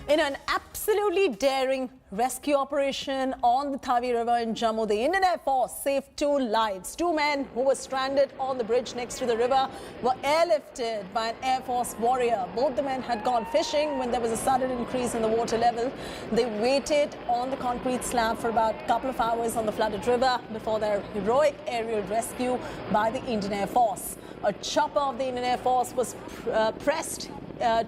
In an absolutely daring rescue operation on the Tawi River in Jammu, the Indian Air Force saved 2 lives. 2 men who were stranded on the bridge next to the river were airlifted by an Air Force warrior. Both the men had gone fishing when there was a sudden increase in the water level. They waited on the concrete slab for about a couple of hours on the flooded river before their heroic aerial rescue by the Indian Air Force. A chopper of the Indian Air Force was pressed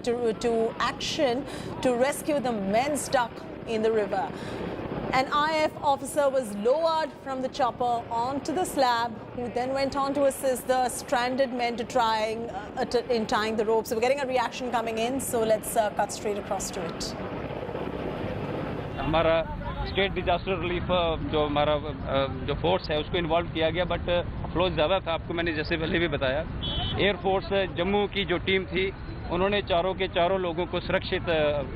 to action to rescue the men stuck in the river. An IAF officer was lowered from the chopper onto the slab, who then went on to assist the stranded men in tying the ropes. So we're getting a reaction coming in, so let's cut straight across to it. हमारा state disaster relief जो हमारा जो force है उसको involve किया गया, but flow ज़्यादा था। आपको मैंने जैसे पहले भी बताया, एयरफोर्स जम्मू की जो टीम थी उन्होंने चारों के चारों लोगों को सुरक्षित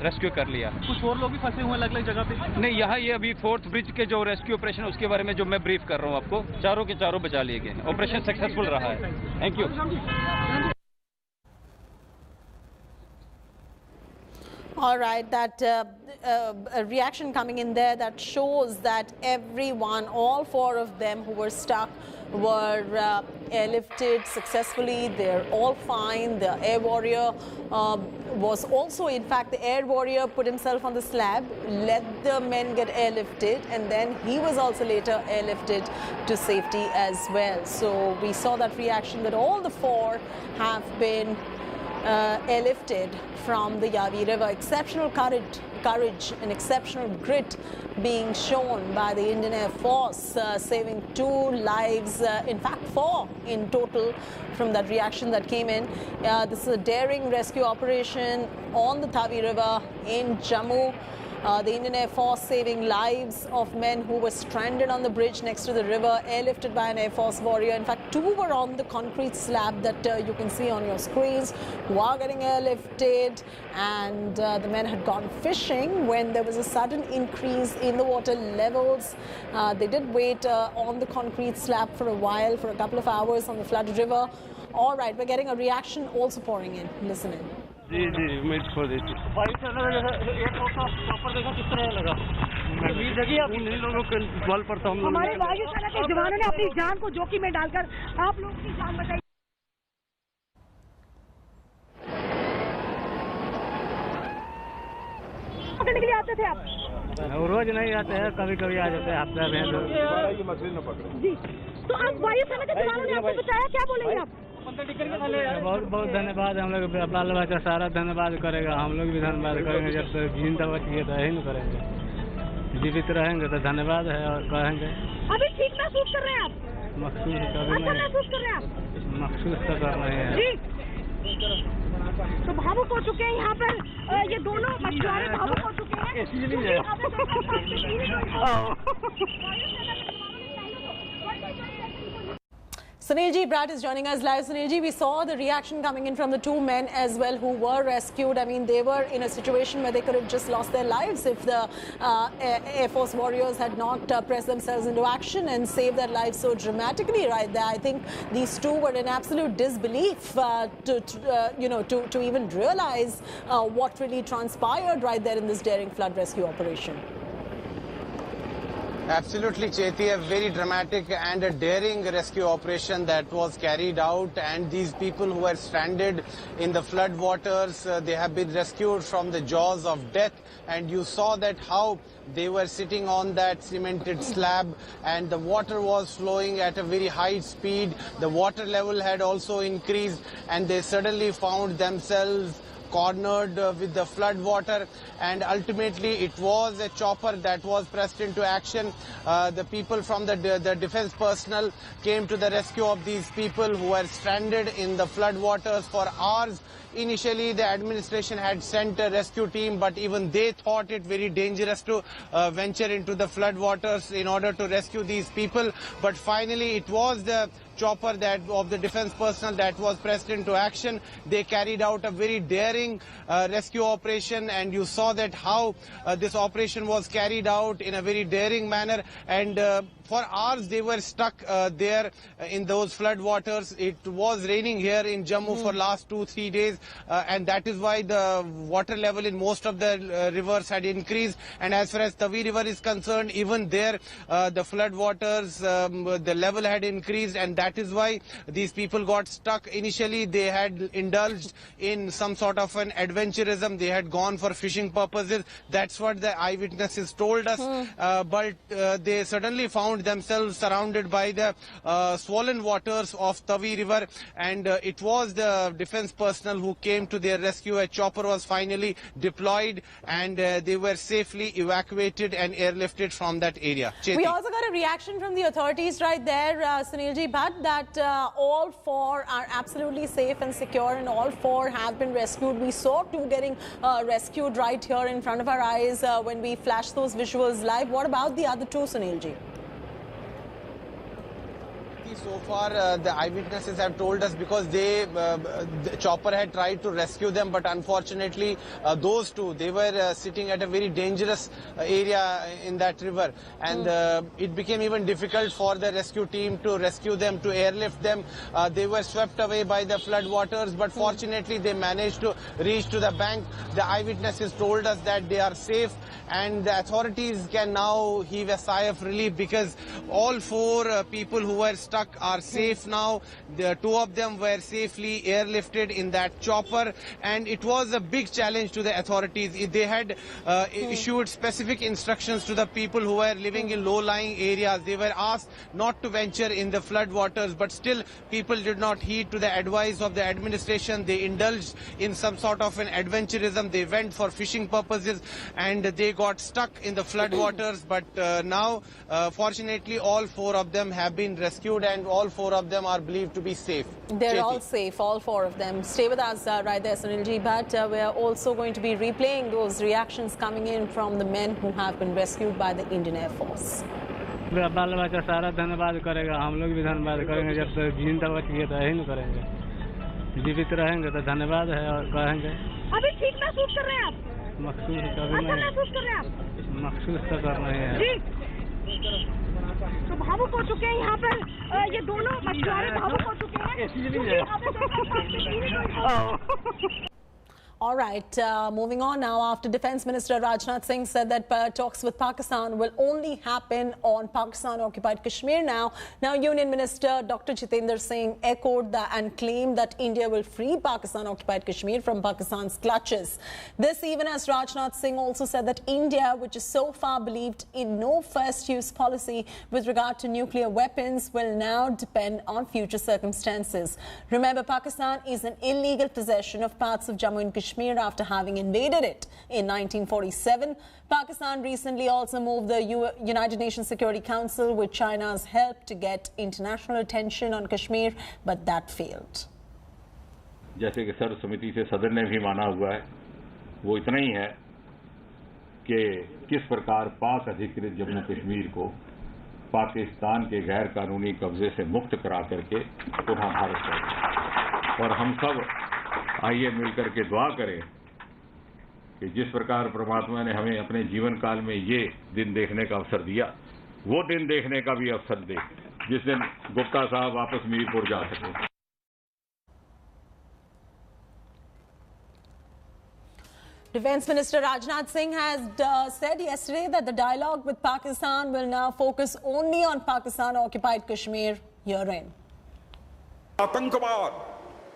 रेस्क्यू कर लिया। कुछ और लोग भी फंसे हुए अलग अलग जगह पे? नहीं, यहाँ ये अभी 4th ब्रिज के जो रेस्क्यू ऑपरेशन है उसके बारे में जो मैं ब्रीफ कर रहा हूँ आपको, चारों के चारों बचा लिए गए। ऑपरेशन सक्सेसफुल रहा है। Thank you. All right, that a reaction coming in there that shows that everyone, all 4 of them who were stuck, were airlifted successfully. They're all fine. The air warrior was also, in fact, the air warrior put himself on the slab, let the men get airlifted, and then he was also later airlifted to safety as well. So we saw that reaction that all the 4 have been airlifted from the Tawi River. Exceptional courage and exceptional grit being shown by the Indian Air Force, saving 2 lives, in fact 4 in total from that reaction that came in. This is a daring rescue operation on the Tawi River in Jammu. The Indian Air Force saving lives of men who were stranded on the bridge next to the river, airlifted by an Air Force warrior. In fact, 2 were on the concrete slab that you can see on your screens, who are getting airlifted, and the men had gone fishing when there was a sudden increase in the water levels. They did wait on the concrete slab for a while, for a couple of hours on the flooded river. All right, we're getting a reaction also pouring in. Listen in. जी उम्मीद खो देती लोगों के बल पर तो हम हमारे वायुसेना के जवानों ने अपनी जान को जोखिम में डालकर आप लोगों की जान बचाई। पकड़ने के लिए आते थे आप? रोज नहीं आते हैं, कभी कभी आ जाते हैं, हफ्ते में जी। तो आप वायुसेना के जवानों ने आपको बचाया, क्या बोलेंगे आप? बहुत बहुत धन्यवाद। हम लोग बाल बच्चा सारा धन्यवाद करेगा, हम लोग भी धन्यवाद करेंगे। जब तक जिंदा बचिए तो यही न करेंगे, जीवित रहेंगे तो धन्यवाद है और कहेंगे। अभी ठीक महसूस कर रहे हैं आप? महसूस कर रहे हैं आप? महसूस तो कर रहे हैं जी। तो भावुक हो चुके हैं यहाँ पर, ये दोनों मछुआरे भावुक हो चुके हैं। Sunilji Brat is joining us live. Sunilji, we saw the reaction coming in from the 2 men as well who were rescued. I mean, they were in a situation where they could have just lost their lives if the Air Force warriors had not pressed themselves into action and saved their lives so dramatically right there. I think these 2 were in absolute disbelief to even realize what really transpired right there in this daring flood rescue operation. Absolutely, Cheti, a very dramatic and a daring rescue operation that was carried out, and these people who were stranded in the flood waters, they have been rescued from the jaws of death, and you saw that how they were sitting on that cemented slab and the water was flowing at a very high speed. The water level had also increased and they suddenly found themselves cornered with the flood water, and ultimately it was a chopper that was pressed into action. The people from the defense personnel came to the rescue of these people who were stranded in the flood waters for hours. Initially, the administration had sent a rescue team, but even they thought it very dangerous to venture into the flood waters in order to rescue these people. But finally, it was the chopper that of the defense personnel that was pressed into action. They carried out a very daring rescue operation, and you saw that how this operation was carried out in a very daring manner, and for hours they were stuck there in those flood waters. It was raining here in Jammu for last 2-3 days, and that is why the water level in most of the rivers had increased. And as far as Tawi river is concerned, even there the flood waters, the level had increased, and that is why these people got stuck. Initially they had indulged in some sort of an adventurism. They had gone for fishing purposes. That's what the eyewitnesses told us. But they suddenly found themselves surrounded by the swollen waters of Tawi river, and it was the defense personnel who came to their rescue. A chopper was finally deployed, and they were safely evacuated and airlifted from that area. We also got a reaction from the authorities right there, Sunilji Bhatt, that all 4 are absolutely safe and secure, and all 4 have been rescued. We saw 2 getting rescued right here in front of our eyes when we flashed those visuals live. What about the other 2, Sunilji? So far, the eyewitnesses have told us, because the chopper had tried to rescue them, but unfortunately those 2, they were sitting at a very dangerous area in that river, and it became even difficult for the rescue team to rescue them, to airlift them. They were swept away by the flood waters, but fortunately they managed to reach to the bank. The eyewitnesses told us that they are safe, and the authorities can now heave a sigh of relief, because all 4 people who were stuck are safe now. The 2 of them were safely airlifted in that chopper, and it was a big challenge to the authorities. They had issued specific instructions to the people who were living in low-lying areas. They were asked not to venture in the flood waters, but still people did not heed to the advice of the administration. They indulged in some sort of an adventurism. They went for fishing purposes, and they got stuck in the flood waters. But now, fortunately, all 4 of them have been rescued, and all 4 of them are believed to be safe. They're all safe, all 4 of them. Stay with us right there, Sunilji. But we're also going to be replaying those reactions coming in from the men who have been rescued by the Indian Air Force. बाल बच्चा सारा धन्यवाद करेगा, हम लोग भी धन्यवाद करेंगे। जब तक जिंदा बच गए तो यही न करेंगे, जीवित रहेंगे तो धन्यवाद है और कहेंगे। अभी ठीक महसूस कर रहे हैं आप? महसूस कर रहे हैं, महसूस कर रहे हैं आप? महसूस तो कर रहे हैं जी। तो भावुक हो चुके हैं यहाँ पर ये दोनों मछुआरे, भावुक हो चुके हैं। All right, moving on now. After Defence Minister Rajnath Singh said that talks with Pakistan will only happen on Pakistan-occupied Kashmir now. Now, Union Minister Dr. Jitendra Singh echoed that and claimed that India will free Pakistan-occupied Kashmir from Pakistan's clutches. This even as Rajnath Singh also said that India, which is so far believed in no first-use policy with regard to nuclear weapons, will now depend on future circumstances. Remember, Pakistan is an illegal possession of parts of Jammu and Kashmir after having invaded it in 1947. Pakistan recently also moved the United Nations Security Council with China's help to get international attention on Kashmir, but that failed. जैसे कि सर्व समिति से सदन ने भी माना हुआ है, वो इतना ही है कि किस प्रकार पाक अधिकृत जम्मू कश्मीर को पाकिस्तान के गैर कानूनी कब्जे से मुक्त करा करके पुनः भारत कर, और हम सब आइए मिलकर के दुआ करें कि जिस प्रकार परमात्मा ने हमें अपने जीवन काल में ये दिन देखने का अवसर दिया, वो दिन देखने का भी अवसर दे जिस दिन गुप्ता साहब वापस मीरपुर जा सके। Defence Minister Rajnath Singh has said yesterday that the dialogue with Pakistan will now focus only on Pakistan-occupied Kashmir herein. आतंकवाद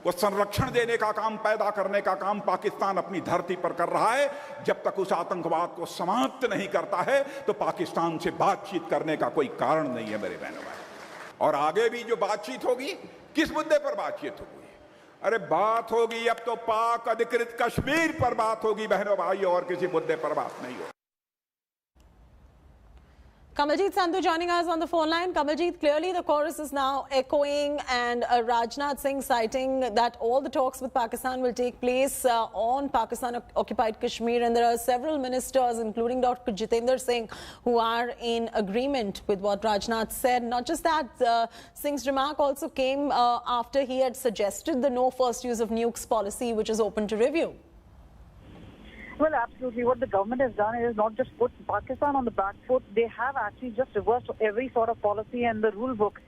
वो संरक्षण देने का काम, पैदा करने का काम पाकिस्तान अपनी धरती पर कर रहा है। जब तक उस आतंकवाद को समाप्त नहीं करता है तो पाकिस्तान से बातचीत करने का कोई कारण नहीं है मेरे बहनों भाई। और आगे भी जो बातचीत होगी, किस मुद्दे पर बातचीत होगी? अरे बात होगी अब तो पाक अधिकृत कश्मीर पर बात होगी बहनों भाई, और किसी मुद्दे पर बात नहीं होगी। Kamaljeet Sandhu joining us on the phone line. Kamaljeet, clearly the chorus is now echoing, and Rajnath Singh citing that all the talks with Pakistan will take place on Pakistan-occupied Kashmir, and there are several ministers, including Dr. Jitendra Singh, who are in agreement with what Rajnath said. Not just that, Singh's remark also came after he had suggested the no first use of nukes policy, which is open to review. Well, absolutely. What the government has done is not just put Pakistan on the back foot, they have actually just reversed every sort of policy and the rule book.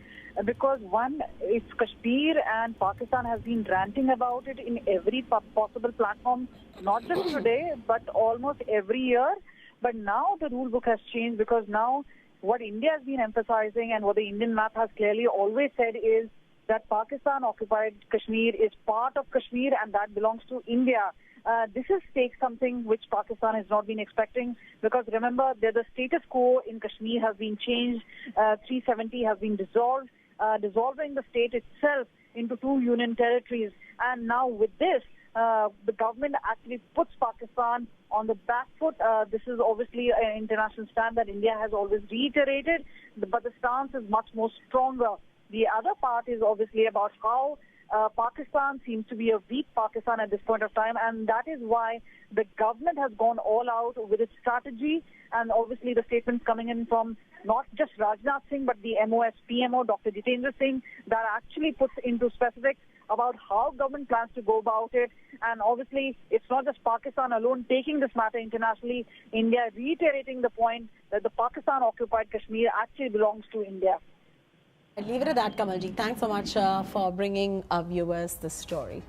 Because one, it's Kashmir, and Pakistan has been ranting about it in every possible platform, not just today, but almost every year. But now the rule book has changed, because now what India has been emphasizing and what the Indian map has clearly always said is that Pakistan-occupied Kashmir is part of Kashmir and that belongs to India. This is something which Pakistan has not been expecting, because remember, the status quo in Kashmir has been changed. 370 has been dissolved, dissolving the state itself into 2 union territories. And now with this, the government actually puts Pakistan on the back foot. This is obviously an international stand that India has always reiterated, but the stance is much more stronger. The other part is obviously about how Pakistan seems to be a weak Pakistan at this point of time, and that is why the government has gone all out with its strategy. And obviously the statements coming in from not just Rajnath Singh, but the MOS PMO, Dr. Jitendra Singh, that actually puts into specifics about how government plans to go about it. And obviously it's not just Pakistan alone taking this matter internationally. India reiterating the point that the Pakistan-occupied Kashmir actually belongs to India. I'll leave it at that, Kamalji. Thanks so much for bringing our viewers this story.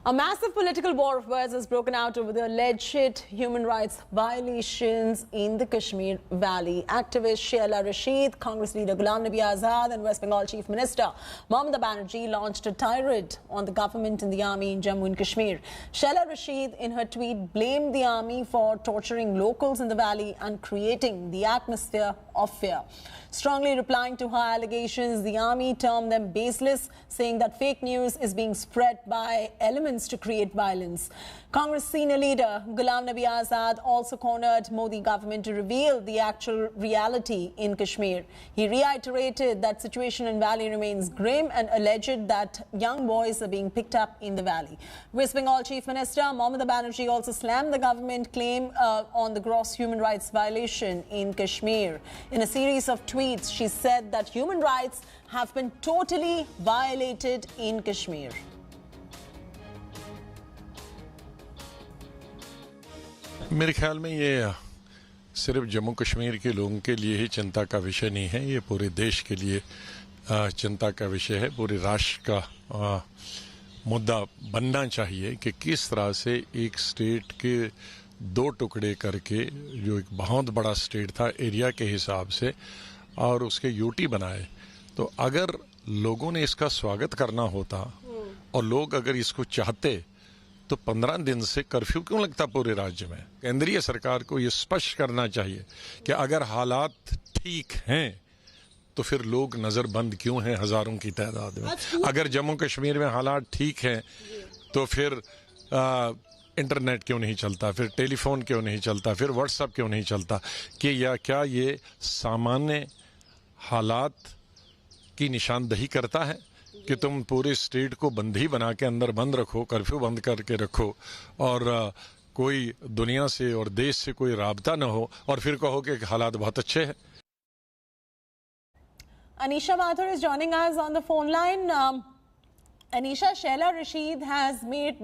A massive political war of words has broken out over the alleged human rights violations in the Kashmir Valley. Activist Sheila Rashid, Congress leader Ghulam Nabi Azad and West Bengal Chief Minister Mamata Banerjee launched a tirade on the government and the army in Jammu and Kashmir. Sheila Rashid, in her tweet, blamed the army for torturing locals in the valley and creating the atmosphere of fear. Strongly replying to her allegations, the army termed them baseless, saying that fake news is being spread by elements to create violence. Congress senior leader Ghulam Nabi Azad also cornered Modi government to reveal the actual reality in Kashmir. He reiterated that situation in valley remains grim and alleged that young boys are being picked up in the valley. West Bengal Chief Minister Mamata Banerjee also slammed the government claim on the gross human rights violation in Kashmir. In a series of tweets, she said that human rights have been totally violated in Kashmir. मेरे ख्याल में ये सिर्फ जम्मू कश्मीर के लोगों के लिए ही चिंता का विषय नहीं है, ये पूरे देश के लिए चिंता का विषय है। पूरे राष्ट्र का मुद्दा बनना चाहिए कि किस तरह से एक स्टेट के 2 टुकड़े करके, जो एक बहुत बड़ा स्टेट था एरिया के हिसाब से, और उसके यूटी बनाए। तो अगर लोगों ने इसका स्वागत करना होता और लोग अगर इसको चाहते तो 15 दिन से कर्फ्यू क्यों लगता पूरे राज्य में। केंद्रीय सरकार को ये स्पष्ट करना चाहिए कि अगर हालात ठीक हैं तो फिर लोग नज़रबंद क्यों हैं हज़ारों की तादाद में। अगर जम्मू कश्मीर में हालात ठीक हैं तो फिर इंटरनेट क्यों नहीं चलता, फिर टेलीफोन क्यों नहीं चलता, फिर व्हाट्सएप क्यों नहीं चलता। कि या क्या ये सामान्य हालात की निशानदही करता है कि तुम पूरे स्टेट को बंदी बना के अंदर बंद रखो, कर्फ्यू बंद करके रखो, और कोई दुनिया से और देश से कोई राबता न हो, और फिर कहो कि हालात बहुत अच्छे हैं। Anisha Mathur is joining us on the phone line. Anisha, Sheila Rashid has made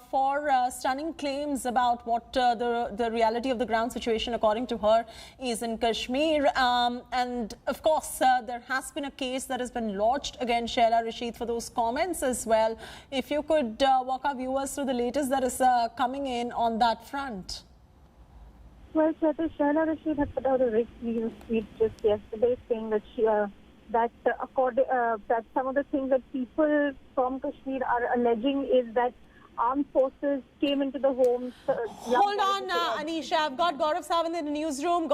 4 stunning claims about what the reality of the ground situation, according to her, is in Kashmir. And of course, there has been a case that has been lodged against Sheila Rashid for those comments as well. If you could walk our viewers through the latest that is coming in on that front. Well, Sheila Rashid had put out a recent tweet just yesterday saying that that some of the things that people from Kashmir are alleging is that armed forces came into the homes. Hold on, Anisha. I've got Gaurav Sawant in the newsroom. Gaurav